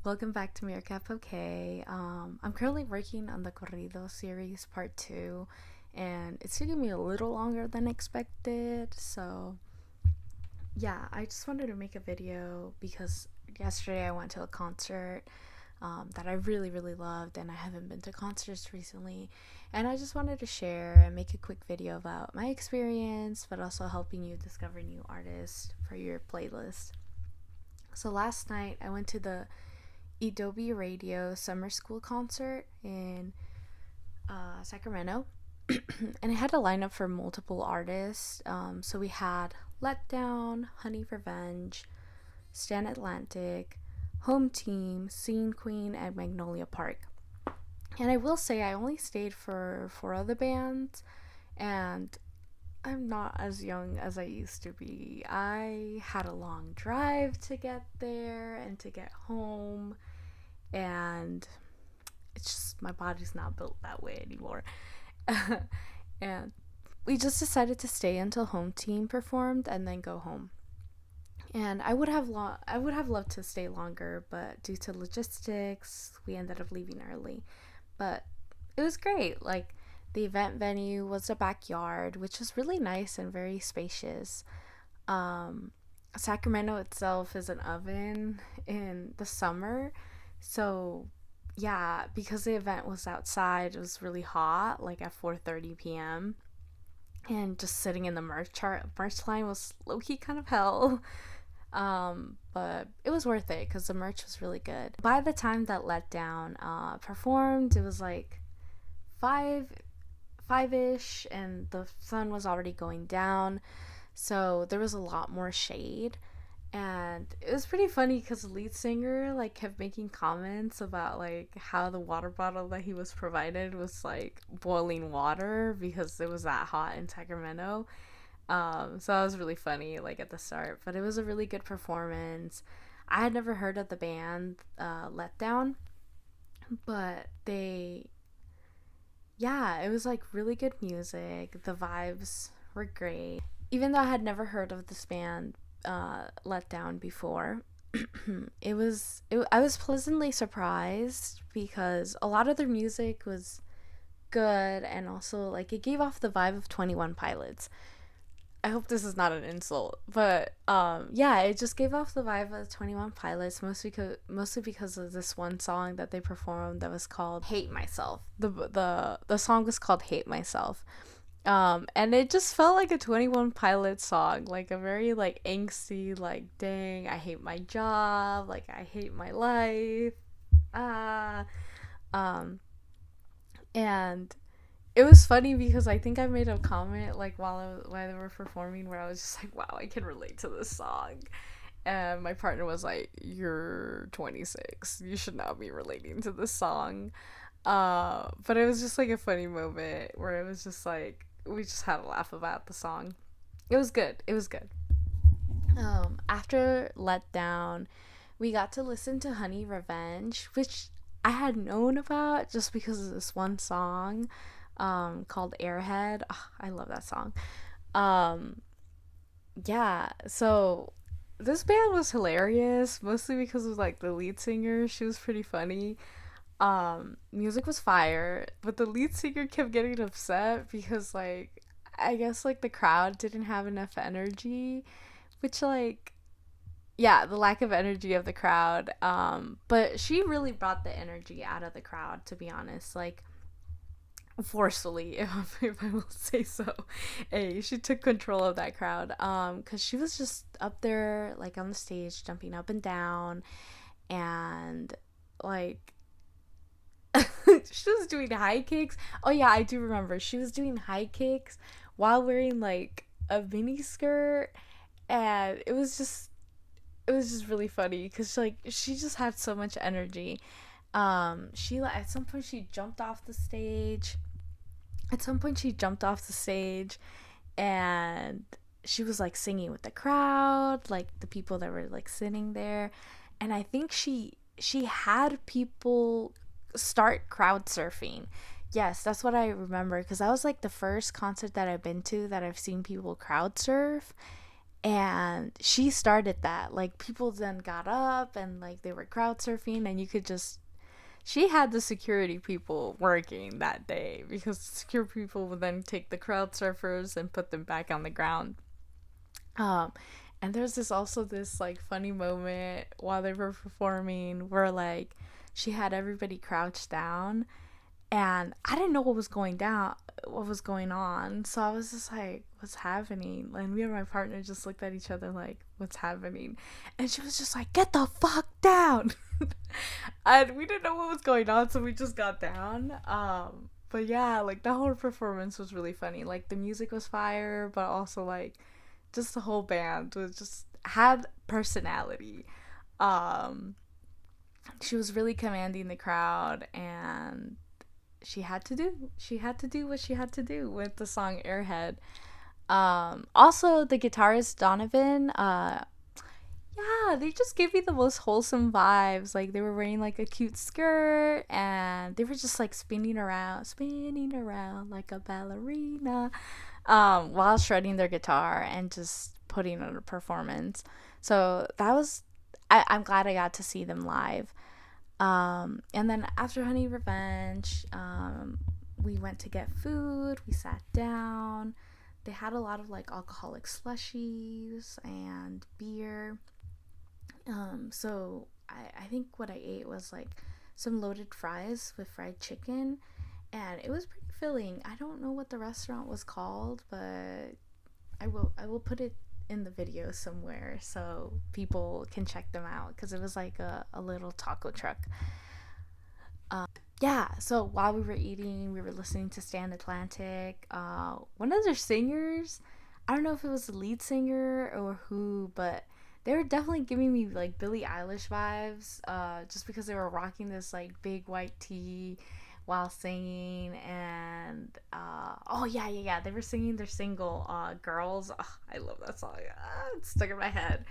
Welcome back to Meerkat Okay. I'm currently working on the Corridos series part 2, and it's taking me a little longer than expected. So, yeah, I just wanted to make a video because yesterday I went to a concert that I really, really loved, and I haven't been to concerts recently. And I just wanted to share and make a quick video about my experience, but also helping you discover new artists for your playlist. So, last night I went to the Idobi Radio Summer School concert in Sacramento, and it had a lineup for multiple artists. So we had Letdown, Honey Revenge, Stan Atlantic, Home Team, Scene Queen, and Magnolia Park. And I will say I only stayed for 4 other bands, and I'm not as young as I used to be. I had a long drive to get there and to get home, and it's just my body's not built that way anymore. And we just decided to stay until Home Team performed and then go home. And I would have loved to stay longer, but due to logistics, we ended up leaving early. But it was great. Like, the event venue was a backyard, which was really nice and very spacious. Um, Sacramento itself is an oven in the summer, so yeah, because the event was outside, it was really hot, like at 4:30 p.m. And just sitting in the merch line was low key kind of hell. But it was worth it because the merch was really good. By the time that Letdown performed, it was like five five-ish, and the sun was already going down, so there was a lot more shade. And it was pretty funny because the lead singer like kept making comments about like how the water bottle that he was provided was like boiling water because it was that hot in Sacramento. So that was really funny like at the start, but it was a really good performance. I had never heard of the band Letdown, but it was like really good music. The vibes were great. Even though I had never heard of this band, Let Down, before, I was pleasantly surprised because a lot of their music was good, and also like it gave off the vibe of 21 Pilots. I hope this is not an insult, but yeah, it just gave off the vibe of 21 Pilots, mostly because of this one song that they performed that was called "Hate Myself." The song was called "Hate Myself." And it just felt like a 21 Pilots song, like a very like angsty, like, dang, I hate my job, like I hate my life. Ah. Um and it was funny because I think I made a comment like while they were performing where I was just like, wow, I can relate to this song. And my partner was like, "You're 26. You should not be relating to this song." But it was just like a funny moment where it was just like we just had a laugh about the song. It was good. It was good. After Let Down, we got to listen to Honey Revenge, which I had known about just because of this one song called Airhead. Oh, I love that song. Um, yeah, so this band was hilarious, mostly because of like the lead singer. She was pretty funny. Music was fire, but the lead singer kept getting upset because like I guess like the crowd didn't have enough energy, which like yeah, the lack of energy of the crowd. But she really brought the energy out of the crowd, to be honest. Like, forcefully, if I will say so. Hey, she took control of that crowd. Because she was just up there, like on the stage, jumping up and down, and like she was doing high kicks. Oh yeah, I do remember. She was doing high kicks while wearing like a mini skirt, and it was just really funny because like she just had so much energy. She at some point she jumped off the stage. At some point she jumped off the stage, and she was like singing with the crowd, like the people that were like sitting there, and I think she had people start crowd surfing. Yes, that's what I remember because that was like the first concert that I've been to that I've seen people crowd surf, And she started that. Like, people then got up and like they were crowd surfing, and you could just, she had the security people working that day, because the security people would then take the crowd surfers and put them back on the ground. um and there's this like funny moment while they were performing where like she had everybody crouched down, and I didn't know what was going on. So I was just like, what's happening? And me and my partner just looked at each other like, what's happening? And she was just like, get the fuck down. And we didn't know what was going on, so we just got down. But yeah, like the whole performance was really funny. Like the music was fire, but also like just the whole band was just had personality. Um, she was really commanding the crowd, and she had to do what she had to do with the song Airhead. Also the guitarist Donovan, yeah, they just gave me the most wholesome vibes. Like they were wearing like a cute skirt, and they were just like spinning around like a ballerina, while shredding their guitar and just putting on a performance. So that was, I'm glad I got to see them live. And then after Honey Revenge, we went to get food. We sat down. They had a lot of like alcoholic slushies and beer. So I think what I ate was like some loaded fries with fried chicken, and it was pretty filling. I don't know what the restaurant was called, but I will put it in the video somewhere so people can check them out, because it was like a little taco truck. Yeah, so while we were eating, we were listening to Stand Atlantic. One of their singers, I don't know if it was the lead singer or who, but they were definitely giving me like Billie Eilish vibes, just because they were rocking this like big white tee while singing. And oh yeah, they were singing their single, Girls. Oh, I love that song. It's stuck in my head.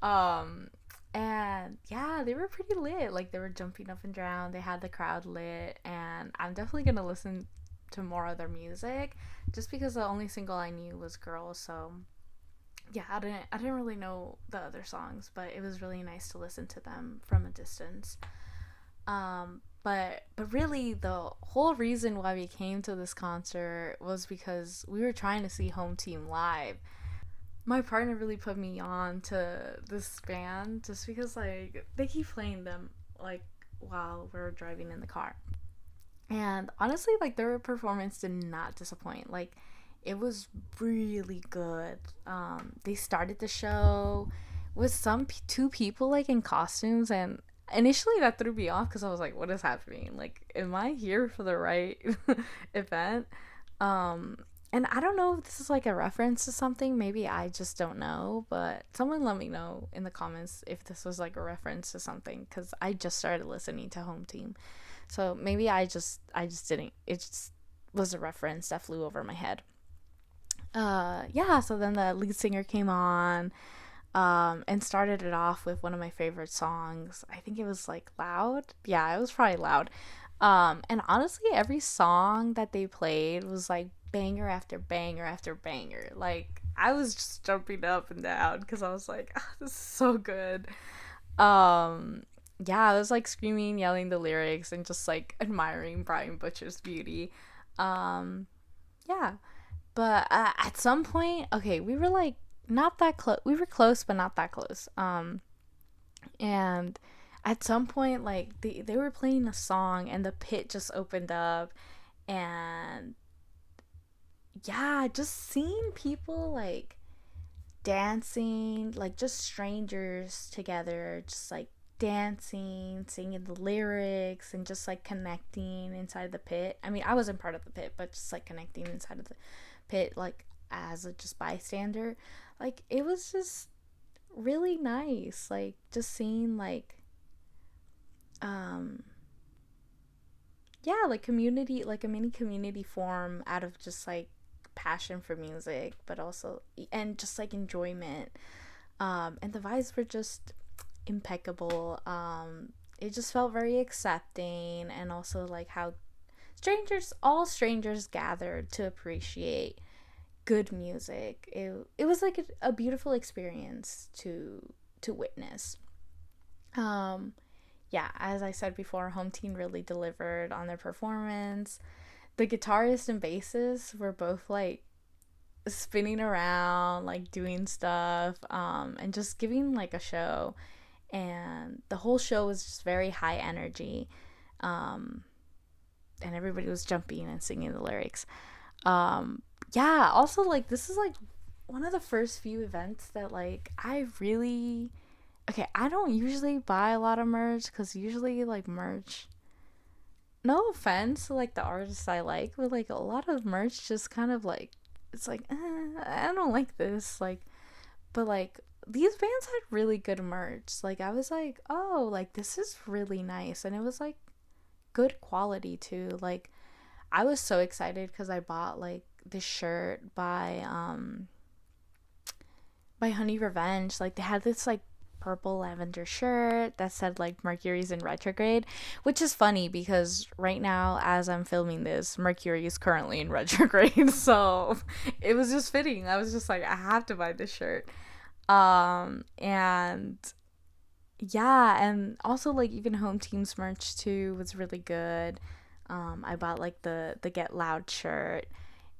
um and yeah, they were pretty lit. Like they were jumping up and down, they had the crowd lit, and I'm definitely gonna listen to more of their music, just because the only single I knew was Girls. So yeah, I didn't really know the other songs, but it was really nice to listen to them from a distance. But really, the whole reason why we came to this concert was because we were trying to see Home Team live. My partner really put me on to this band just because like they keep playing them like while we're driving in the car. And honestly, like their performance did not disappoint. Like it was really good. They started the show with two people like in costumes, and initially that threw me off because I was like, "What is happening? Like, am I here for the right event?" Um, and I don't know if this is like a reference to something. Maybe I just don't know. But someone let me know in the comments if this was like a reference to something, because I just started listening to Home Team. So maybe I just didn't. It just was a reference that flew over my head. Yeah, so then the lead singer came on, and started it off with one of my favorite songs. I think it was like Loud. Yeah, it was probably Loud. And honestly, every song that they played was like banger after banger after banger. Like I was just jumping up and down because I was like, "Ah, this is so good." Um, yeah, I was like screaming, yelling the lyrics, and just like admiring Brian Butcher's beauty. Um, yeah, but at some point, okay, we were like not that close. We were close, but not that close. And at some point, like they were playing a song, and the pit just opened up, and yeah, just seeing people like dancing, like just strangers together, just like dancing, singing the lyrics, and just like connecting inside the pit. I mean, I wasn't part of the pit, but just like connecting inside of the pit, like as a just bystander. Like it was just really nice. Like just seeing like um yeah, like community, like a mini community form out of just like passion for music, but also and just like enjoyment. And the vibes were just impeccable. It just felt very accepting, and also like how all strangers gathered to appreciate good music. It was like a beautiful experience to witness. Um, yeah, as I said before, home team really delivered on their performance. The guitarist and bassist were both like spinning around, like doing stuff, and just giving like a show. And the whole show was just very high energy. Um, and everybody was jumping and singing the lyrics. Yeah, also like this is like one of the first few events that like I really, okay, I don't usually buy a lot of merch because usually like merch, no offense to like the artists I like, but like a lot of merch just kind of like, it's like I don't like this, like, but like these bands had really good merch. Like I was like, oh, like this is really nice, and it was like good quality too. Like I was so excited because I bought like this shirt by Honey Revenge. Like they had this like purple lavender shirt that said like Mercury's in retrograde, which is funny because right now as I'm filming this, Mercury is currently in retrograde. So it was just fitting. I was just like, I have to buy this shirt. And yeah, and also like even home team's merch too was really good. I bought like the Get Loud shirt,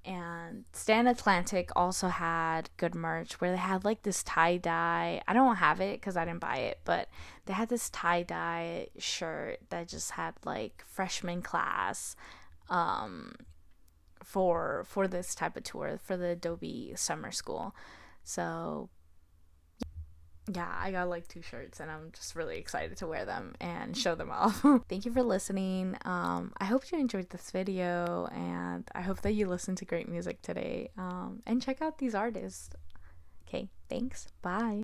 and Stan Atlantic also had good merch where they had like this tie dye. I don't have it because I didn't buy it, but they had this tie dye shirt that just had like freshman class, um, for this type of tour for the Idobi Summer School. So yeah, I got like two shirts and I'm just really excited to wear them and show them off. Thank you for listening. I hope you enjoyed this video, and I hope that you listened to great music today. And check out these artists. Okay, thanks. Bye.